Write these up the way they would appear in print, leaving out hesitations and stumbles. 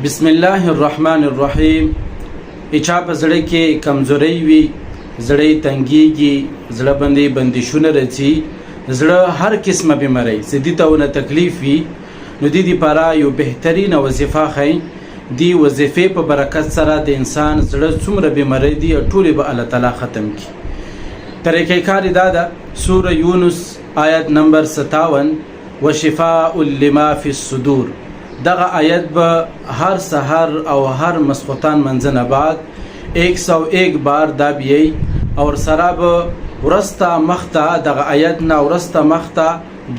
بسم الله الرحمن الرحیم. اچا په زړه کې کمزوري وي، زړه تنګيږي، زړه باندې بندشونه راځي، زړه هر قسمه بیماری سدي ته تکلیف وي، نو دې لپاره یو بهترین وظیفه خي. دی وظیفه په برکت سره د انسان زړه څومره بیماری دي ټول به الله تعالی ختم کی. طریقې کار دا ده سوره یونس آیت نمبر 57 وشفاء لما فی الصدور. دغه آیت به هر سحر او هر مسخوتان منځنه بعد 101 بار دا بیي او سره به ورستا مخته دغه آیت نه ورستا مخته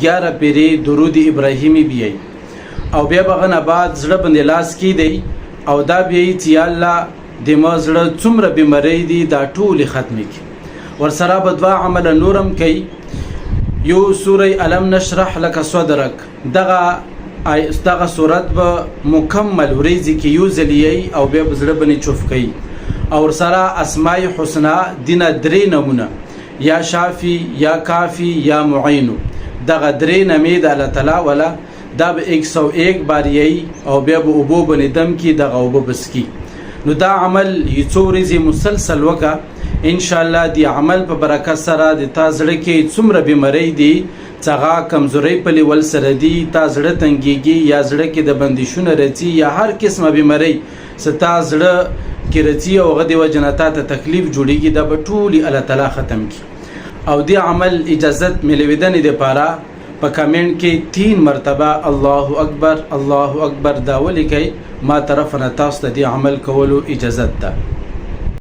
11 پیری درود ابراهیمی بیي او بیا بغنه بعد زړه باندې لاس کی دی او دا بیي چې الله د مزړه څومره بیماری دي دا ټول ختم کی. ور سره به دوا عمل نورم کوي. یو سوره الم نشرح لك صدرك دغه صورت به مکمل ورځي کې یو ځلیي او بیا بزړه باندې چوف کوي او سره اسماء الحسنا دینه درې نمونه یا شافی یا کافی یا معین. دغه درې نمې د الله تعالی ولا دا به 101 بار یي او بیا به ابو باندې دم کې دغه ابو بس کی. نو دا عمل یڅورځي مسلسل وکا ان شاء الله. دی عمل په برکت سره د تازړه کې څومره بیماری دي څنګه کمزوري په لیول سره دي تازړه تنګيږي یا زړه کې د بندشونه راځي یا هر قسمه بیماری ستا زړه کې راځي او غدي وجنتا ته تکلیف جوړيږي د بټولي الله تعالی ختم کی. او دی عمل اجازت ملویدنې د پاره په کمنټ کې 3 مرتبه الله اکبر الله اکبر دا ولیکي ما طرفنا تاسو ته دی عمل کولو اجازت ده.